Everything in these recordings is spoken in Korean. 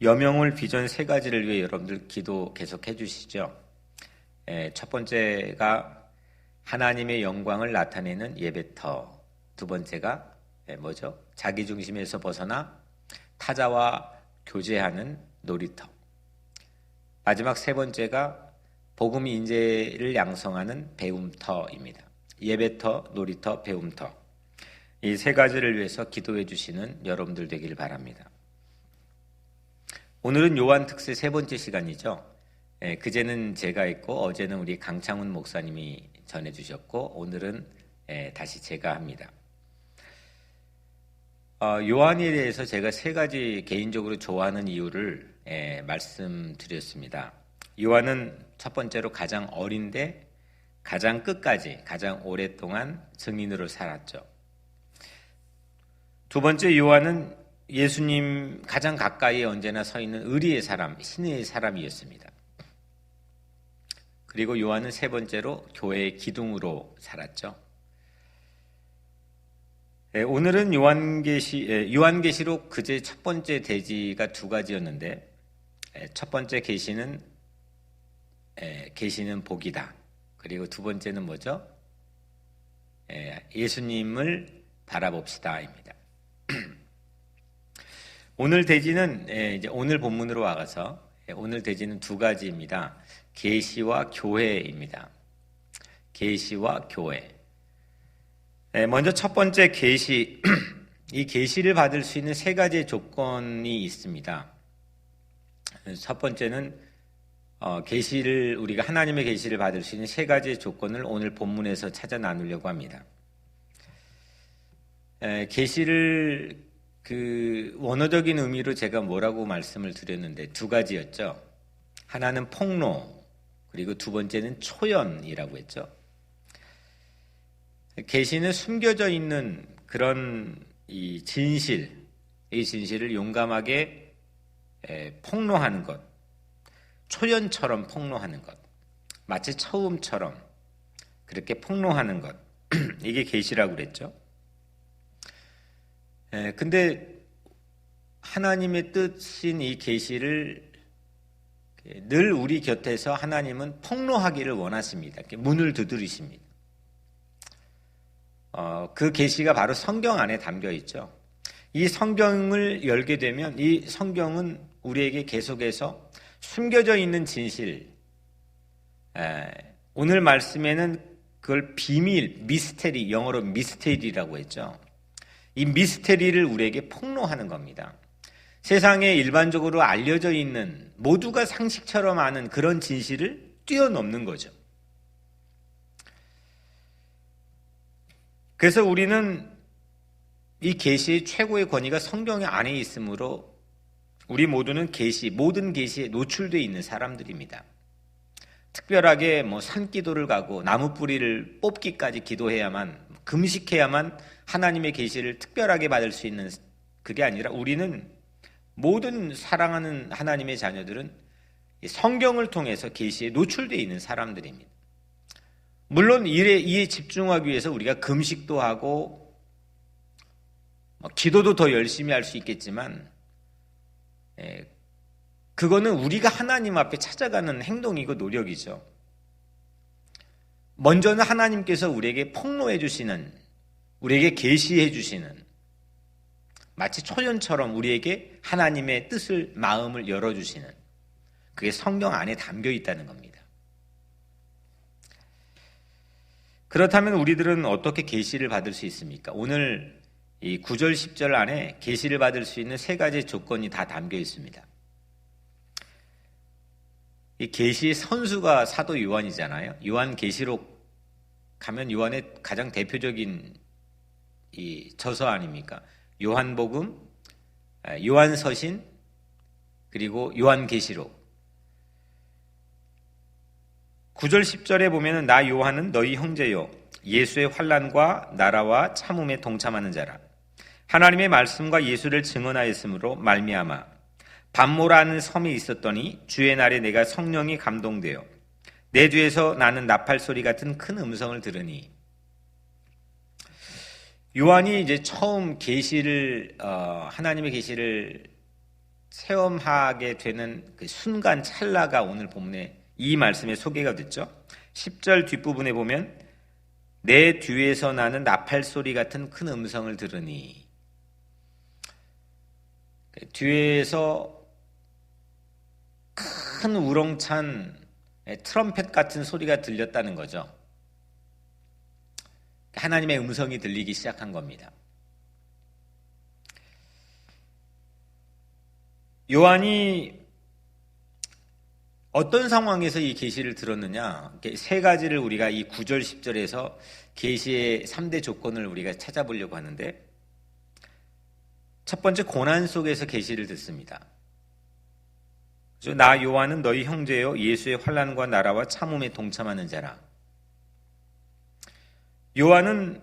여명을 비전 세 가지를 위해 여러분들 기도 계속 해주시죠. 첫 번째가 하나님의 영광을 나타내는 예배터. 두 번째가 뭐죠? 자기 중심에서 벗어나 타자와 교제하는 놀이터. 마지막 세 번째가 복음 인재를 양성하는 배움터입니다. 예배터, 놀이터, 배움터. 이 세 가지를 위해서 기도해 주시는 여러분들 되길 바랍니다. 오늘은 요한 특세 세 번째 시간이죠. 그제는 제가 했고 어제는 우리 강창훈 목사님이 전해주셨고 오늘은 다시 제가 합니다. 요한에 대해서 제가 세 가지 개인적으로 좋아하는 이유를 말씀드렸습니다. 요한은 첫 번째로 가장 어린데 가장 끝까지 가장 오랫동안 증인으로 살았죠. 두 번째, 요한은 예수님 가장 가까이에 언제나 서 있는 의리의 사람, 신의 사람이었습니다. 그리고 요한은 세 번째로 교회의 기둥으로 살았죠. 오늘은 요한계시록 그제 첫 번째 대지가 두 가지였는데 첫 번째 계시는 복이다. 그리고 두 번째는 뭐죠? 예수님을 바라봅시다입니다. 오늘 대지는 이제 오늘 본문으로 와가서 오늘 대지는 두 가지입니다. 계시와 교회입니다. 계시와 교회. 먼저 첫 번째 계시. 이 계시를 받을 수 있는 세 가지의 조건이 있습니다. 첫 번째는 계시를 우리가 하나님의 계시를 받을 수 있는 세 가지의 조건을 오늘 본문에서 찾아 나누려고 합니다. 계시를 그 원어적인 의미로 제가 뭐라고 말씀을 드렸는데 두 가지였죠. 하나는 폭로, 그리고 두 번째는 초연이라고 했죠. 계시는 숨겨져 있는 그런 이 진실을 용감하게 폭로하는 것, 초연처럼 폭로하는 것, 마치 처음처럼 그렇게 폭로하는 것, 이게 계시라고 그랬죠. 근데 하나님의 뜻인 이 계시를 늘 우리 곁에서 하나님은 폭로하기를 원하십니다. 문을 두드리십니다. 그 계시가 바로 성경 안에 담겨 있죠. 이 성경을 열게 되면 이 성경은 우리에게 계속해서 숨겨져 있는 진실, 오늘 말씀에는 그걸 비밀, 미스테리, 영어로 미스테리라고 했죠. 이 미스테리를 우리에게 폭로하는 겁니다. 세상에 일반적으로 알려져 있는 모두가 상식처럼 아는 그런 진실을 뛰어넘는 거죠. 그래서 우리는 이 계시의 최고의 권위가 성경 안에 있으므로 우리 모두는 모든 계시에 노출되어 있는 사람들입니다. 특별하게 산기도를 가고 나무 뿌리를 뽑기까지 기도해야만, 금식해야만 하나님의 계시를 특별하게 받을 수 있는 그게 아니라 우리는 모든 사랑하는 하나님의 자녀들은 성경을 통해서 계시에 노출되어 있는 사람들입니다. 물론 이에 집중하기 위해서 우리가 금식도 하고 기도도 더 열심히 할 수 있겠지만 그거는 우리가 하나님 앞에 찾아가는 행동이고 노력이죠. 먼저는 하나님께서 우리에게 폭로해 주시는, 우리에게 계시해 주시는, 마치 초연처럼 우리에게 하나님의 뜻을, 마음을 열어주시는, 그게 성경 안에 담겨 있다는 겁니다. 그렇다면 우리들은 어떻게 계시를 받을 수 있습니까? 오늘 이 9절 10절 안에 계시를 받을 수 있는 세 가지 조건이 다 담겨 있습니다. 이 계시의 선수가 사도 요한이잖아요. 요한계시록 가면 요한의 가장 대표적인 이 저서 아닙니까? 요한복음, 요한서신, 그리고 요한계시록. 9절 10절에 보면은 나 요한은 너희 형제요 예수의 환난과 나라와 참음에 동참하는 자라. 하나님의 말씀과 예수를 증언하였으므로 말미암아 밤모라는 섬이 있었더니 주의 날에 내가 성령이 감동되어 내 뒤에서 나는 나팔 소리 같은 큰 음성을 들으니. 요한이 이제 처음 계시를 하나님의 계시를 체험하게 되는 그 순간 찰나가 오늘 본문에 이 말씀에 소개가 됐죠. 10절 뒷부분에 보면 내 뒤에서 나는 나팔 소리 같은 큰 음성을 들으니, 뒤에서 큰 우렁찬 트럼펫 같은 소리가 들렸다는 거죠. 하나님의 음성이 들리기 시작한 겁니다. 요한이 어떤 상황에서 이 계시를 들었느냐? 세 가지를 우리가 이 9절 10절에서 계시의 3대 조건을 우리가 찾아보려고 하는데, 첫 번째, 고난 속에서 계시를 듣습니다. 나 요한은 너희 형제요 예수의 환난과 나라와 참음에 동참하는 자라. 요한은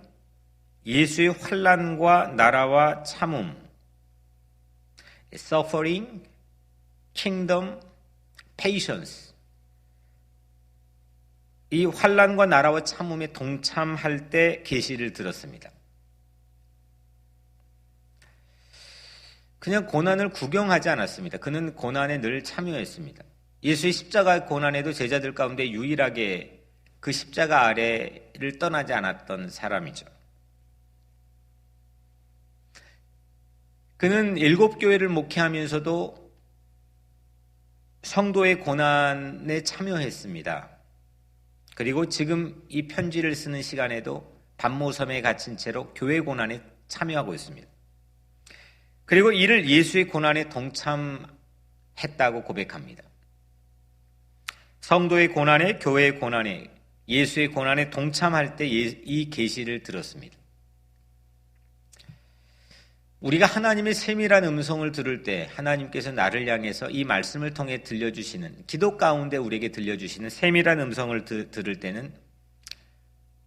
예수의 환난과 나라와 참음, suffering, kingdom, patience, 이 환난과 나라와 참음에 동참할 때 계시를 들었습니다. 그냥 고난을 구경하지 않았습니다. 그는 고난에 늘 참여했습니다. 예수의 십자가 고난에도 제자들 가운데 유일하게 그 십자가 아래를 떠나지 않았던 사람이죠. 그는 7교회를 목회하면서도 성도의 고난에 참여했습니다. 그리고 지금 이 편지를 쓰는 시간에도 반모섬에 갇힌 채로 교회 고난에 참여하고 있습니다. 그리고 이를 예수의 고난에 동참했다고 고백합니다. 성도의 고난에, 교회의 고난에, 예수의 고난에 동참할 때 이 계시를 들었습니다. 우리가 하나님의 세밀한 음성을 들을 때 하나님께서 나를 향해서 이 말씀을 통해 들려주시는, 기도 가운데 우리에게 들려주시는 세밀한 음성을 들을 때는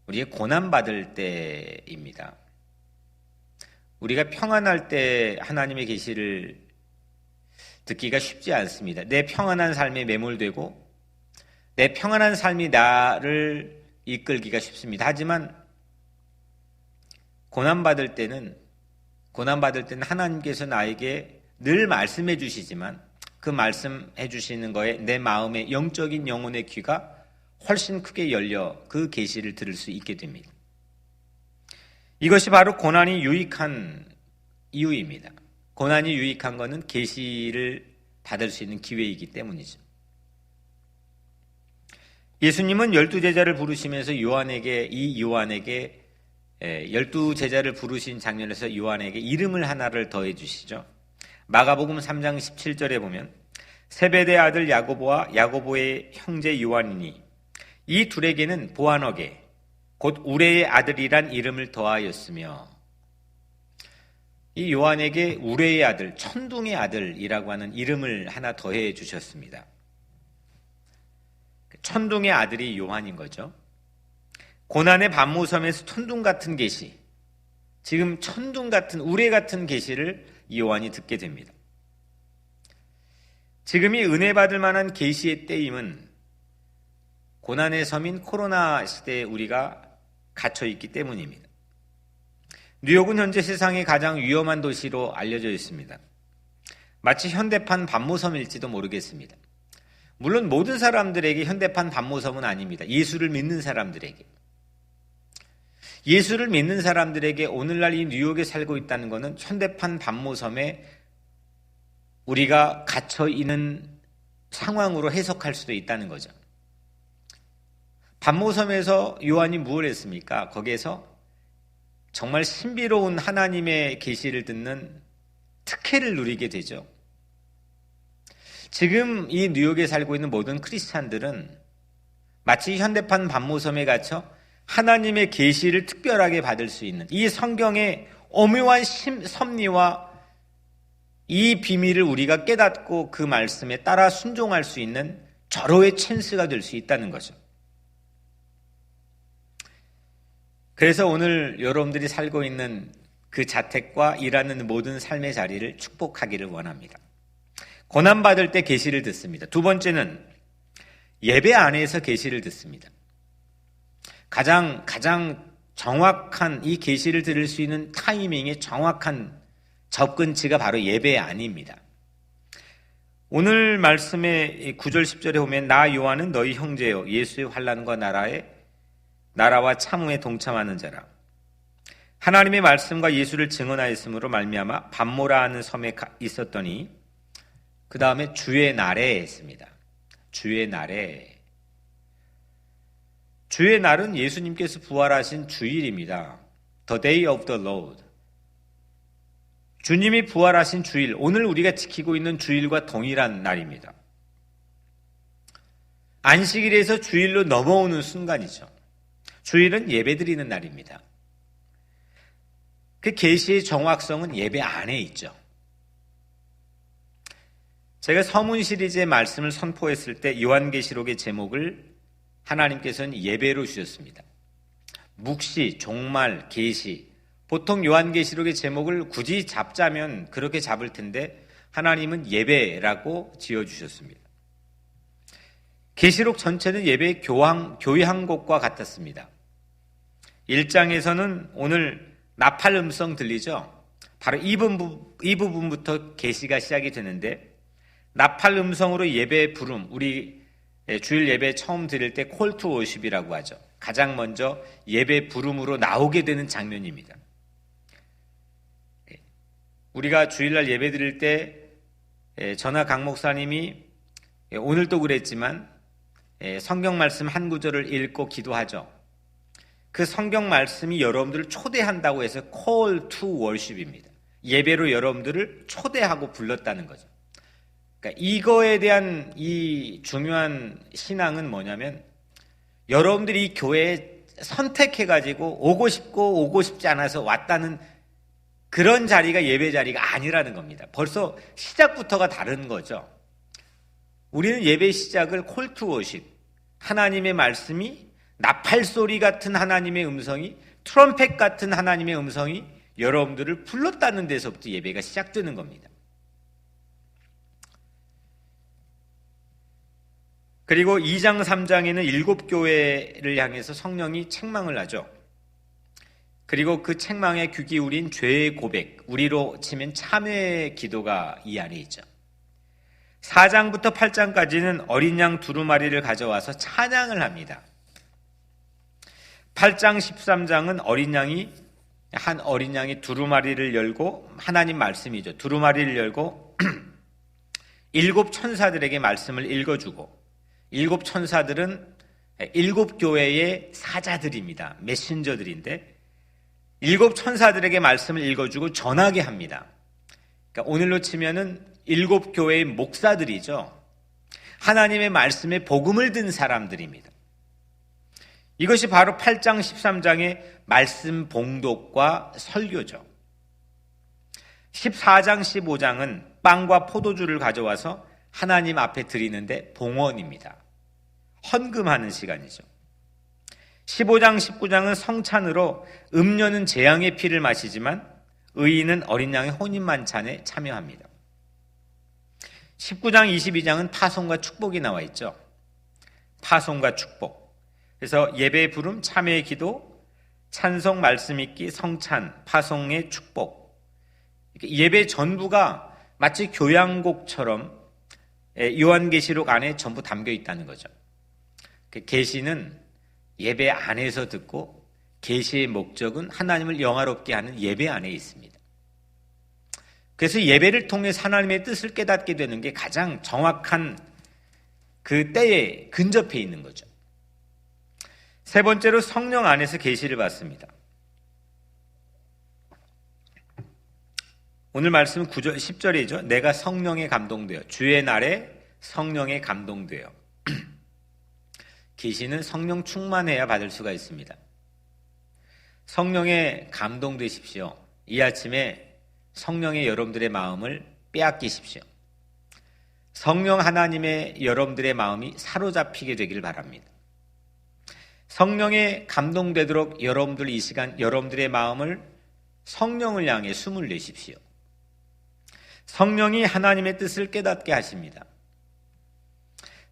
우리의 고난받을 때입니다. 우리가 평안할 때 하나님의 계시를 듣기가 쉽지 않습니다. 내 평안한 삶에 매몰되고 내 평안한 삶이 나를 이끌기가 쉽습니다. 하지만 고난받을 때는 하나님께서 나에게 늘 말씀해 주시지만 그 말씀해 주시는 거에 내 마음의 영적인 영혼의 귀가 훨씬 크게 열려 그 계시를 들을 수 있게 됩니다. 이것이 바로 고난이 유익한 이유입니다. 고난이 유익한 것은 계시를 받을 수 있는 기회이기 때문이죠. 예수님은 12제자를 부르시면서 요한에게 12제자를 부르신 장면에서 요한에게 이름을 하나를 더해 주시죠. 마가복음 3장 17절에 보면 세베대 아들 야고보와 야고보의 형제 요한이니 이 둘에게는 보아너게 곧 우레의 아들이란 이름을 더하였으며, 이 요한에게 우레의 아들, 천둥의 아들이라고 하는 이름을 하나 더해 주셨습니다. 천둥의 아들이 요한인 거죠. 고난의 반모섬에서 천둥 같은 계시, 지금 천둥 같은 우레 같은 계시를 요한이 듣게 됩니다. 지금이 은혜 받을 만한 계시의 때임은 고난의 섬인 코로나 시대에 우리가 갇혀 있기 때문입니다. 뉴욕은 현재 세상의 가장 위험한 도시로 알려져 있습니다. 마치 현대판 반모섬일지도 모르겠습니다. 물론 모든 사람들에게 현대판 반모섬은 아닙니다. 예수를 믿는 사람들에게. 예수를 믿는 사람들에게 오늘날 이 뉴욕에 살고 있다는 것은 현대판 반모섬에 우리가 갇혀 있는 상황으로 해석할 수도 있다는 거죠. 반모섬에서 요한이 무엇을 했습니까? 거기에서 정말 신비로운 하나님의 계시를 듣는 특혜를 누리게 되죠. 지금 이 뉴욕에 살고 있는 모든 크리스찬들은 마치 현대판 반모섬에 갇혀 하나님의 계시를 특별하게 받을 수 있는 이 성경의 오묘한 섭리와 이 비밀을 우리가 깨닫고 그 말씀에 따라 순종할 수 있는 절호의 찬스가 될 수 있다는 거죠. 그래서 오늘 여러분들이 살고 있는 그 자택과 일하는 모든 삶의 자리를 축복하기를 원합니다. 고난받을 때 계시를 듣습니다. 두 번째는 예배 안에서 계시를 듣습니다. 가장 정확한 이 계시를 들을 수 있는 타이밍의 정확한 접근치가 바로 예배 안입니다. 오늘 말씀의 9절 10절에 보면 나 요한은 너희 형제요 예수의 환난과 나라와 참음에 동참하는 자라. 하나님의 말씀과 예수를 증언하였으므로 말미암아 밤모라 하는 섬에 있었더니 그 다음에 주의 날에 했습니다. 주의 날에. 주의 날은 예수님께서 부활하신 주일입니다. The day of the Lord. 주님이 부활하신 주일, 오늘 우리가 지키고 있는 주일과 동일한 날입니다. 안식일에서 주일로 넘어오는 순간이죠. 주일은 예배드리는 날입니다. 그 계시의 정확성은 예배 안에 있죠. 제가 서문 시리즈의 말씀을 선포했을 때 요한계시록의 제목을 하나님께서는 예배로 주셨습니다. 묵시, 종말, 계시. 보통 요한계시록의 제목을 굳이 잡자면 그렇게 잡을 텐데 하나님은 예배라고 지어주셨습니다. 계시록 전체는 예배의 교향곡과 같았습니다. 1장에서는 오늘 나팔 음성 들리죠? 바로 이 부분부터 계시가 시작이 되는데 나팔 음성으로 예배 부름, 우리 주일 예배 처음 드릴 때 콜 투 워십이라고 하죠. 가장 먼저 예배 부름으로 나오게 되는 장면입니다. 우리가 주일날 예배 드릴 때 전하 강 목사님이 오늘도 그랬지만 성경 말씀 한 구절을 읽고 기도하죠. 그 성경 말씀이 여러분들을 초대한다고 해서 call to worship입니다. 예배로 여러분들을 초대하고 불렀다는 거죠. 그러니까 이거에 대한 이 중요한 신앙은 뭐냐면 여러분들이 이 교회에 선택해가지고 오고 싶고 오고 싶지 않아서 왔다는 그런 자리가 예배 자리가 아니라는 겁니다. 벌써 시작부터가 다른 거죠. 우리는 예배 시작을 콜 투 워십, 하나님의 말씀이 나팔소리 같은 하나님의 음성이 트럼펫 같은 하나님의 음성이 여러분들을 불렀다는 데서부터 예배가 시작되는 겁니다. 그리고 2장 3장에는 7교회를 향해서 성령이 책망을 하죠. 그리고 그 책망에 귀 기울인 죄의 고백, 우리로 치면 참회의 기도가 이 안에 있죠. 4장부터 8장까지는 어린 양 두루마리를 가져와서 찬양을 합니다. 8장 13장은 한 어린 양이 두루마리를 열고 하나님 말씀이죠. 두루마리를 열고 7 천사들에게 말씀을 읽어주고 7 천사들은 7 교회의 사자들입니다. 메신저들인데 7 천사들에게 말씀을 읽어주고 전하게 합니다. 그러니까 오늘로 치면은 7 교회의 목사들이죠. 하나님의 말씀에 복음을 든 사람들입니다. 이것이 바로 8장 13장의 말씀 봉독과 설교죠. 14장 15장은 빵과 포도주를 가져와서 하나님 앞에 드리는데 봉헌입니다. 헌금하는 시간이죠. 15장 19장은 성찬으로 음료는 재앙의 피를 마시지만 의인은 어린 양의 혼인만찬에 참여합니다. 19장 22장은 파송과 축복이 나와 있죠. 파송과 축복. 그래서 예배의 부름, 참회의 기도, 찬송, 말씀 읽기, 성찬, 파송의 축복. 예배 전부가 마치 교향곡처럼 요한계시록 안에 전부 담겨 있다는 거죠. 계시는 예배 안에서 듣고 계시의 목적은 하나님을 영화롭게 하는 예배 안에 있습니다. 그래서 예배를 통해 하나님의 뜻을 깨닫게 되는 게 가장 정확한 그 때에 근접해 있는 거죠. 세 번째로 성령 안에서 계시를 받습니다. 오늘 말씀은 9절, 10절이죠. 내가 성령에 감동되어 주의 날에 성령에 감동되어 계시는 성령 충만해야 받을 수가 있습니다. 성령에 감동되십시오. 이 아침에 성령의 여러분들의 마음을 빼앗기십시오. 성령 하나님의 여러분들의 마음이 사로잡히게 되길 바랍니다. 성령에 감동되도록 여러분들 이 시간 여러분들의 마음을 성령을 향해 숨을 내십시오. 성령이 하나님의 뜻을 깨닫게 하십니다.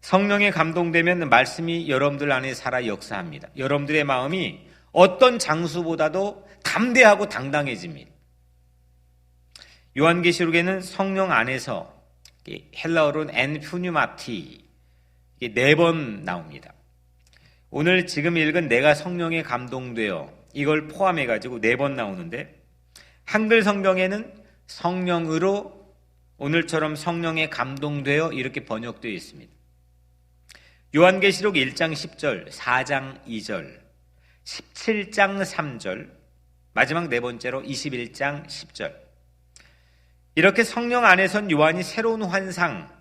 성령에 감동되면 말씀이 여러분들 안에 살아 역사합니다. 여러분들의 마음이 어떤 장수보다도 담대하고 당당해집니다. 요한계시록에는 성령 안에서 헬라어로는 엔푸뉴마티, 이게 4번 나옵니다. 오늘 지금 읽은 내가 성령에 감동되어 이걸 포함해가지고 4번 나오는데, 한글 성경에는 성령으로 오늘처럼 성령에 감동되어 이렇게 번역되어 있습니다. 요한계시록 1장 10절, 4장 2절, 17장 3절, 마지막 4번째로 21장 10절. 이렇게 성령 안에선 요한이 새로운 환상,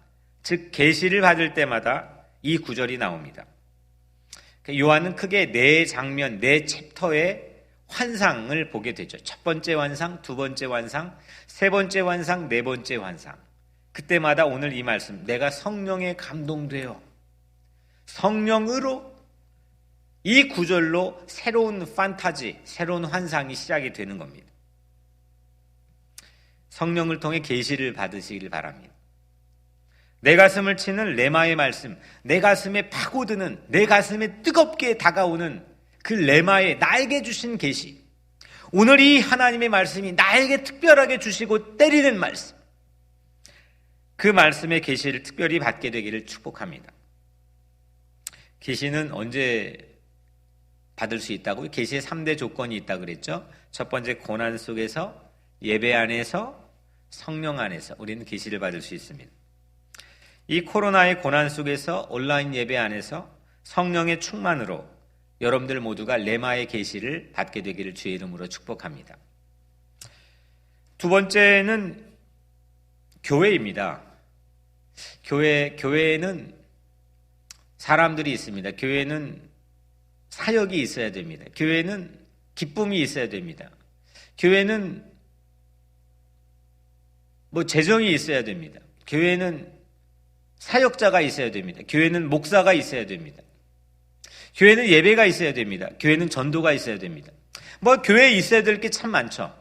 즉 계시를 받을 때마다 이 구절이 나옵니다. 요한은 크게 4장면, 4챕터의 환상을 보게 되죠. 첫 번째 환상, 두 번째 환상, 세 번째 환상, 네 번째 환상. 그때마다 오늘 이 말씀, 내가 성령에 감동되어 성령으로, 이 구절로 새로운 판타지, 새로운 환상이 시작이 되는 겁니다. 성령을 통해 계시를 받으시길 바랍니다. 내 가슴을 치는 레마의 말씀, 내 가슴에 파고드는, 내 가슴에 뜨겁게 다가오는 그 레마의 나에게 주신 계시, 오늘 이 하나님의 말씀이 나에게 특별하게 주시고 때리는 말씀, 그 말씀의 계시를 특별히 받게 되기를 축복합니다. 계시는 언제 받을 수 있다고요? 계시의 3대 조건이 있다고 그랬죠. 첫 번째, 고난 속에서, 예배 안에서, 성령 안에서 우리는 계시를 받을 수 있습니다. 이 코로나의 고난 속에서, 온라인 예배 안에서 성령의 충만으로 여러분들 모두가 레마의 계시를 받게 되기를 주의 이름으로 축복합니다. 두 번째는 교회입니다. 교회에는 사람들이 있습니다. 교회는 사역이 있어야 됩니다. 교회는 기쁨이 있어야 됩니다. 교회는 재정이 있어야 됩니다. 교회는 사역자가 있어야 됩니다. 교회는 목사가 있어야 됩니다. 교회는 예배가 있어야 됩니다. 교회는 전도가 있어야 됩니다. 교회에 있어야 될 게 참 많죠.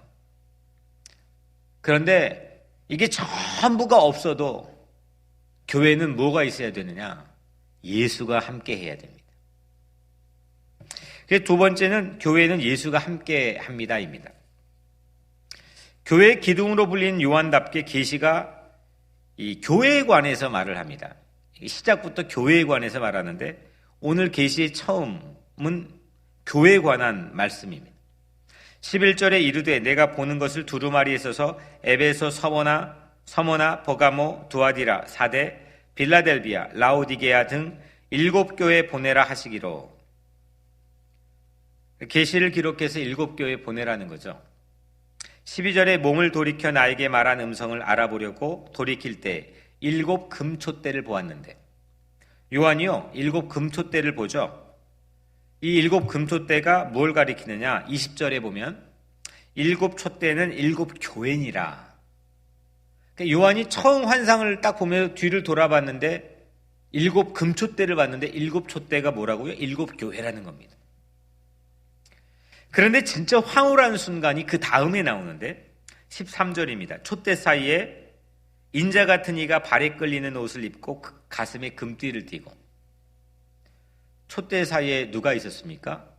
그런데 이게 전부가 없어도 교회는 뭐가 있어야 되느냐? 예수가 함께 해야 됩니다. 두 번째는 교회는 예수가 함께 합니다입니다. 교회의 기둥으로 불린 요한답게 계시가 이 교회에 관해서 말을 합니다. 시작부터 교회에 관해서 말하는데 오늘 계시의 처음은 교회에 관한 말씀입니다. 11절에 이르되 내가 보는 것을 두루마리에 써서 에베소, 서머나, 버가모, 두아디라, 사데, 빌라델비아, 라오디게아 등 7교회에 보내라 하시기로. 계시를 기록해서 7교회에 보내라는 거죠. 12절에 몸을 돌이켜 나에게 말한 음성을 알아보려고 돌이킬 때 7 금촛대를 보았는데, 요한이요 7 금촛대를 보죠. 이 7 금촛대가 뭘 가리키느냐? 20절에 보면 7 촛대는 7 교회니라. 그러니까 요한이 처음 환상을 딱 보면서 뒤를 돌아봤는데 7 금촛대를 봤는데 7 촛대가 뭐라고요? 7 교회라는 겁니다. 그런데 진짜 황홀한 순간이 그 다음에 나오는데 13절입니다. 촛대 사이에 인자 같은 이가 발에 끌리는 옷을 입고 가슴에 금띠를 띠고. 촛대 사이에 누가 있었습니까?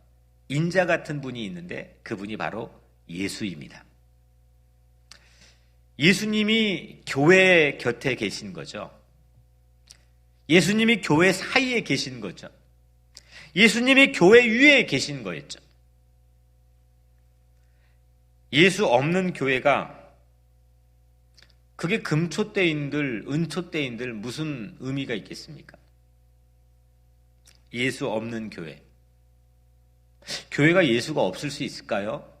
인자 같은 분이 있는데 그분이 바로 예수입니다. 예수님이 교회 곁에 계신 거죠. 예수님이 교회 사이에 계신 거죠. 예수님이 교회 위에 계신 거였죠. 예수 없는 교회가, 그게 금촛대인들, 은촛대인들 무슨 의미가 있겠습니까? 예수 없는 교회. 교회가 예수가 없을 수 있을까요?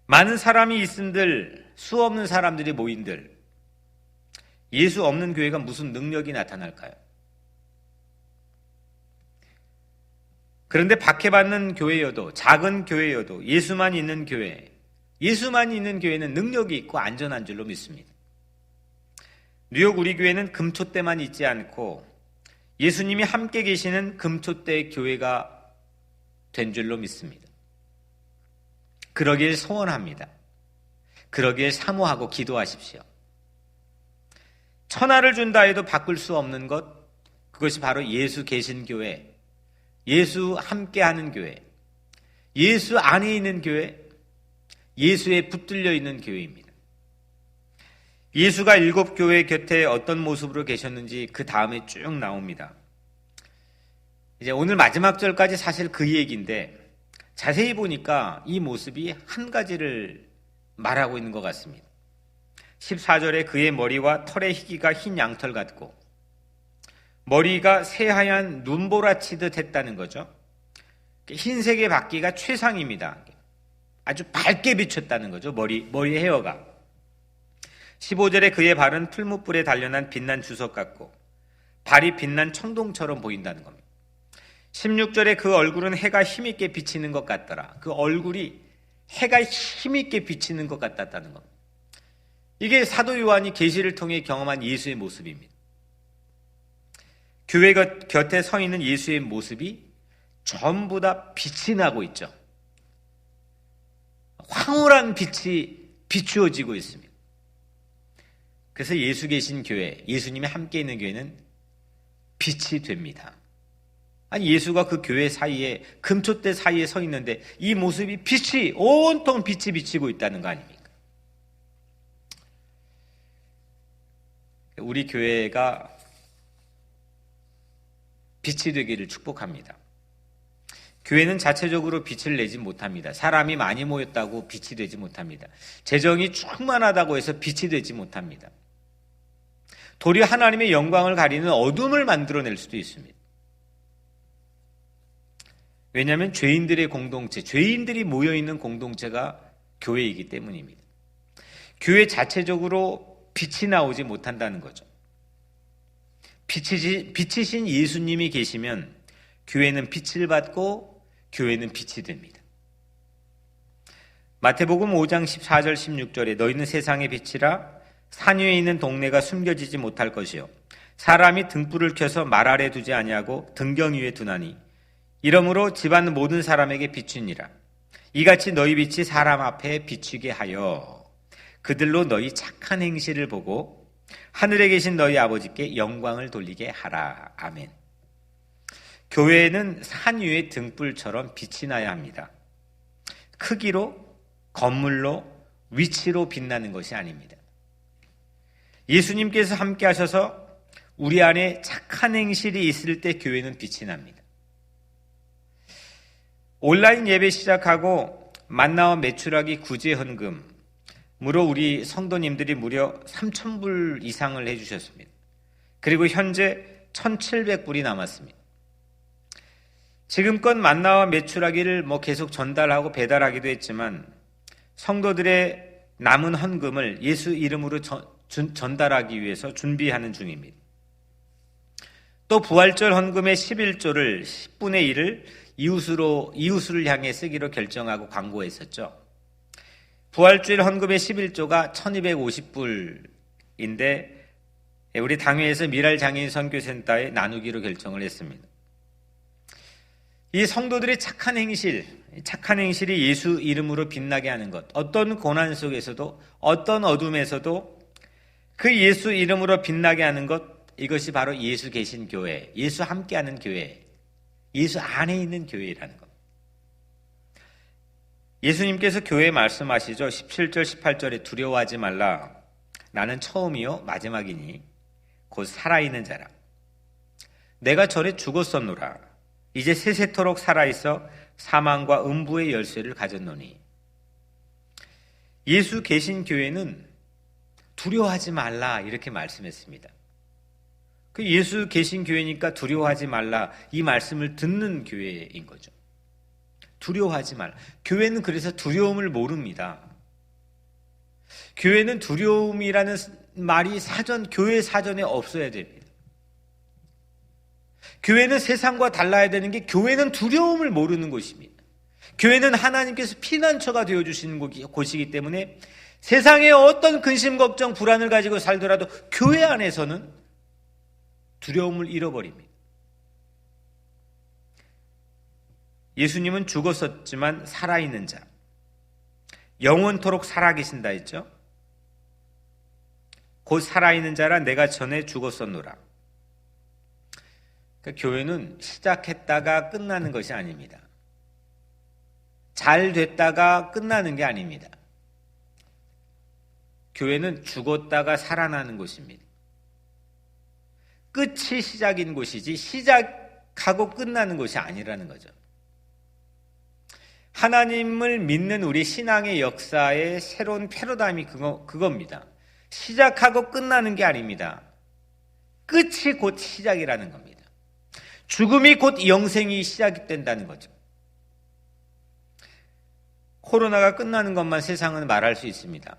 많은 사람이 있음들, 수 없는 사람들이 모인들, 예수 없는 교회가 무슨 능력이 나타날까요? 그런데 박해받는 교회여도, 작은 교회여도, 예수만 있는 교회는 능력이 있고 안전한 줄로 믿습니다. 뉴욕 우리 교회는 금촛대만 있지 않고 예수님이 함께 계시는 금촛대 교회가 된 줄로 믿습니다. 그러길 소원합니다. 그러길 사모하고 기도하십시오. 천하를 준다 해도 바꿀 수 없는 것, 그것이 바로 예수 계신 교회, 예수 함께하는 교회, 예수 안에 있는 교회, 예수에 붙들려 있는 교회입니다. 예수가 7교회 곁에 어떤 모습으로 계셨는지 그 다음에 쭉 나옵니다. 이제 오늘 마지막 절까지 사실 그 얘기인데 자세히 보니까 이 모습이 한 가지를 말하고 있는 것 같습니다. 14절에 그의 머리와 털의 희기가 흰 양털 같고 머리가 새하얀 눈보라치듯 했다는 거죠. 흰색의 받기가 최상입니다. 아주 밝게 비쳤다는 거죠. 머리 헤어가. 15절에 그의 발은 풀무불에 단련한 빛난 주석 같고 발이 빛난 청동처럼 보인다는 겁니다. 16절에 그 얼굴은 해가 힘있게 비치는 것 같더라. 그 얼굴이 해가 힘있게 비치는 것 같았다는 겁니다. 이게 사도 요한이 계시를 통해 경험한 예수의 모습입니다. 교회 곁에 서 있는 예수의 모습이 전부 다 빛이 나고 있죠. 황홀한 빛이 비추어지고 있습니다. 그래서 예수 계신 교회, 예수님이 함께 있는 교회는 빛이 됩니다. 아니 예수가 그 교회 사이에 금촛대 사이에 서 있는데 이 모습이 빛이 온통 빛이 비치고 있다는 거 아닙니까? 우리 교회가 빛이 되기를 축복합니다. 교회는 자체적으로 빛을 내지 못합니다. 사람이 많이 모였다고 빛이 되지 못합니다. 재정이 충만하다고 해서 빛이 되지 못합니다. 도리어 하나님의 영광을 가리는 어둠을 만들어낼 수도 있습니다. 왜냐하면 죄인들의 공동체, 죄인들이 모여있는 공동체가 교회이기 때문입니다. 교회 자체적으로 빛이 나오지 못한다는 거죠. 빛이신 예수님이 계시면 교회는 빛을 받고 교회는 빛이 됩니다. 마태복음 5장 14절 16절에 너희는 세상의 빛이라 산 위에 있는 동네가 숨겨지지 못할 것이요 사람이 등불을 켜서 말 아래 두지 아니하고 등경 위에 두나니 이러므로 집안 모든 사람에게 비추니라. 이같이 너희 빛이 사람 앞에 비추게 하여 그들로 너희 착한 행실을 보고 하늘에 계신 너희 아버지께 영광을 돌리게 하라. 아멘. 교회는 산 위의 등불처럼 빛이 나야 합니다. 크기로, 건물로, 위치로 빛나는 것이 아닙니다. 예수님께서 함께 하셔서 우리 안에 착한 행실이 있을 때 교회는 빛이 납니다. 온라인 예배 시작하고 만나와 매출하기 구제 헌금으로 우리 성도님들이 무려 3,000불 이상을 해주셨습니다. 그리고 현재 1,700불이 남았습니다. 지금껏 만나와 매출하기를 계속 전달하고 배달하기도 했지만 성도들의 남은 헌금을 예수 이름으로 전달하기 위해서 준비하는 중입니다. 또 부활절 헌금의 11조를 10분의 1을 이웃을 향해 쓰기로 결정하고 광고했었죠. 부활주일 헌금의 11조가 1250불인데 우리 당회에서 미랄 장애인 선교센터에 나누기로 결정을 했습니다. 이 성도들의 착한 행실이 예수 이름으로 빛나게 하는 것, 어떤 고난 속에서도 어떤 어둠에서도 그 예수 이름으로 빛나게 하는 것, 이것이 바로 예수 계신 교회, 예수 함께하는 교회, 예수 안에 있는 교회라는 것. 예수님께서 교회에 말씀하시죠. 17절 18절에 두려워하지 말라. 나는 처음이요 마지막이니 곧 살아있는 자라. 내가 전에 죽었었노라. 이제 세세토록 살아있어 사망과 음부의 열쇠를 가졌노니. 예수 계신 교회는 두려워하지 말라 이렇게 말씀했습니다. 그 예수 계신 교회니까 두려워하지 말라 이 말씀을 듣는 교회인 거죠. 두려워하지 말라. 교회는 그래서 두려움을 모릅니다. 교회는 두려움이라는 말이 교회 사전에 없어야 됩니다. 교회는 세상과 달라야 되는 게 교회는 두려움을 모르는 곳입니다. 교회는 하나님께서 피난처가 되어주시는 곳이기 때문에 세상에 어떤 근심, 걱정, 불안을 가지고 살더라도 교회 안에서는 두려움을 잃어버립니다. 예수님은 죽었었지만 살아있는 자, 영원토록 살아계신다 했죠. 곧 살아있는 자라 내가 전에 죽었었노라. 그러니까 교회는 시작했다가 끝나는 것이 아닙니다. 잘 됐다가 끝나는 게 아닙니다. 교회는 죽었다가 살아나는 곳입니다. 끝이 시작인 곳이지 시작하고 끝나는 곳이 아니라는 거죠. 하나님을 믿는 우리 신앙의 역사의 새로운 패러다임이 그겁니다. 시작하고 끝나는 게 아닙니다. 끝이 곧 시작이라는 겁니다. 죽음이 곧 영생이 시작이 된다는 거죠. 코로나가 끝나는 것만 세상은 말할 수 있습니다.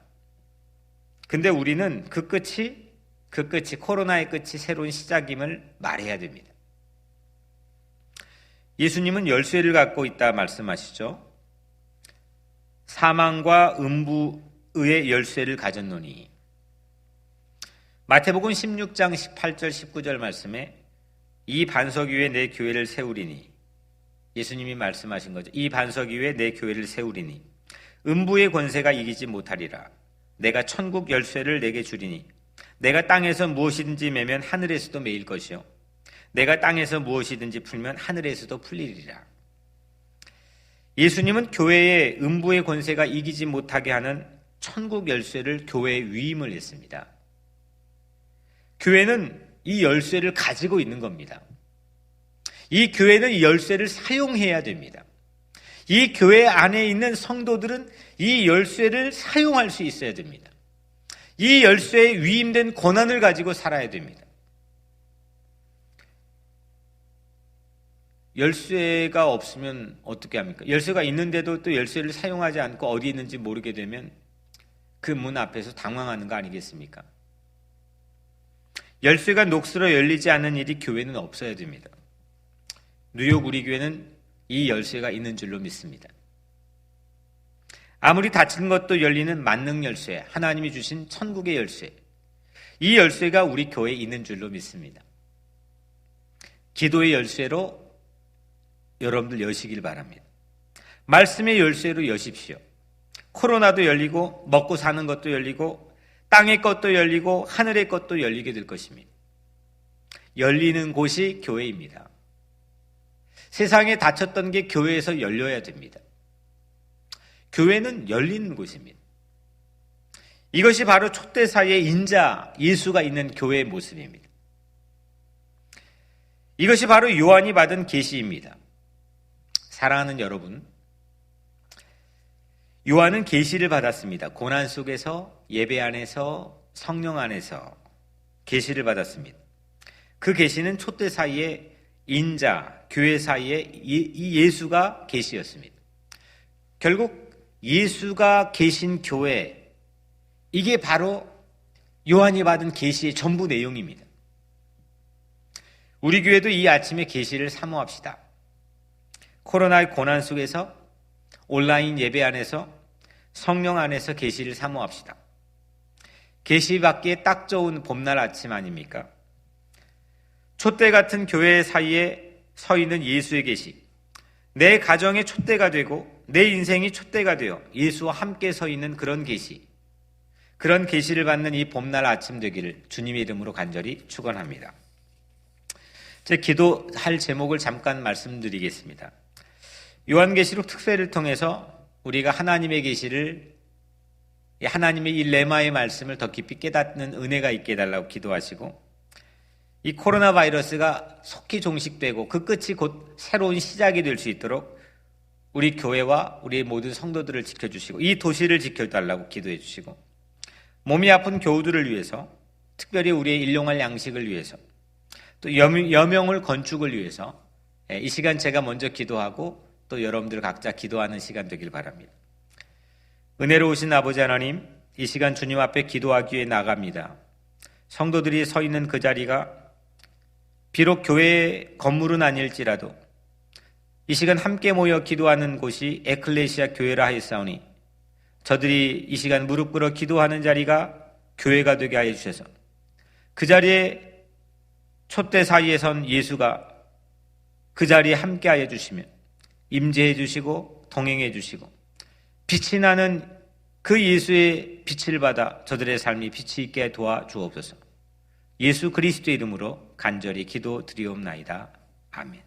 근데 우리는 그 끝이 코로나의 끝이 새로운 시작임을 말해야 됩니다. 예수님은 열쇠를 갖고 있다 말씀하시죠. 사망과 음부의 열쇠를 가졌노니. 마태복음 16장 18절 19절 말씀에 이 반석 위에 내 교회를 세우리니, 예수님이 말씀하신 거죠. 이 반석 위에 내 교회를 세우리니 음부의 권세가 이기지 못하리라. 내가 천국 열쇠를 내게 주리니 내가 땅에서 무엇이든지 매면 하늘에서도 매일 것이요 내가 땅에서 무엇이든지 풀면 하늘에서도 풀리리라. 예수님은 교회의 음부의 권세가 이기지 못하게 하는 천국 열쇠를 교회에 위임을 했습니다. 교회는 이 열쇠를 가지고 있는 겁니다. 이 교회는 이 열쇠를 사용해야 됩니다. 이 교회 안에 있는 성도들은 이 열쇠를 사용할 수 있어야 됩니다. 이 열쇠에 위임된 권한을 가지고 살아야 됩니다. 열쇠가 없으면 어떻게 합니까? 열쇠가 있는데도 또 열쇠를 사용하지 않고 어디 있는지 모르게 되면 그 문 앞에서 당황하는 거 아니겠습니까? 열쇠가 녹슬어 열리지 않는 일이 교회는 없어야 됩니다. 뉴욕 우리 교회는 이 열쇠가 있는 줄로 믿습니다. 아무리 닫힌 것도 열리는 만능 열쇠, 하나님이 주신 천국의 열쇠, 이 열쇠가 우리 교회에 있는 줄로 믿습니다. 기도의 열쇠로 여러분들 여시길 바랍니다. 말씀의 열쇠로 여십시오. 코로나도 열리고 먹고 사는 것도 열리고 땅의 것도 열리고 하늘의 것도 열리게 될 것입니다. 열리는 곳이 교회입니다. 세상에 닫혔던 게 교회에서 열려야 됩니다. 교회는 열리는 곳입니다. 이것이 바로 촛대사의 인자 예수가 있는 교회의 모습입니다. 이것이 바로 요한이 받은 계시입니다. 사랑하는 여러분, 요한은 계시를 받았습니다. 고난 속에서, 예배 안에서, 성령 안에서 계시를 받았습니다. 그 계시는 촛대 사이의 인자, 교회 사이에 이 예수가 계시였습니다. 결국 예수가 계신 교회, 이게 바로 요한이 받은 계시의 전부 내용입니다. 우리 교회도 이 아침에 계시를 사모합시다. 코로나의 고난 속에서, 온라인 예배 안에서, 성령 안에서 계시를 사모합시다. 계시받기에 딱 좋은 봄날 아침 아닙니까? 촛대 같은 교회 사이에 서 있는 예수의 계시, 내 가정의 촛대가 되고 내 인생이 촛대가 되어 예수와 함께 서 있는 그런 계시, 그런 계시를 받는 이 봄날 아침 되기를 주님의 이름으로 간절히 축원합니다. 제 기도할 제목을 잠깐 말씀드리겠습니다. 요한계시록 특세를 통해서 우리가 하나님의 계시를, 하나님의 이 레마의 말씀을 더 깊이 깨닫는 은혜가 있게 해달라고 기도하시고, 이 코로나 바이러스가 속히 종식되고 그 끝이 곧 새로운 시작이 될 수 있도록 우리 교회와 우리 모든 성도들을 지켜주시고 이 도시를 지켜달라고 기도해 주시고, 몸이 아픈 교우들을 위해서, 특별히 우리의 일용할 양식을 위해서, 또 여명을 건축을 위해서 이 시간 제가 먼저 기도하고 또 여러분들 각자 기도하는 시간 되길 바랍니다. 은혜로우신 아버지 하나님, 이 시간 주님 앞에 기도하기 위해 나갑니다. 성도들이 서 있는 그 자리가 비록 교회의 건물은 아닐지라도 이 시간 함께 모여 기도하는 곳이 에클레시아 교회라 하였사오니 저들이 이 시간 무릎 꿇어 기도하는 자리가 교회가 되게 하여 주셔서 그 자리에 촛대 사이에 선 예수가 그 자리에 함께 하여 주시며 임재해 주시고 동행해 주시고 빛이 나는 그 예수의 빛을 받아 저들의 삶이 빛이 있게 도와주옵소서. 예수 그리스도의 이름으로 간절히 기도드리옵나이다. 아멘.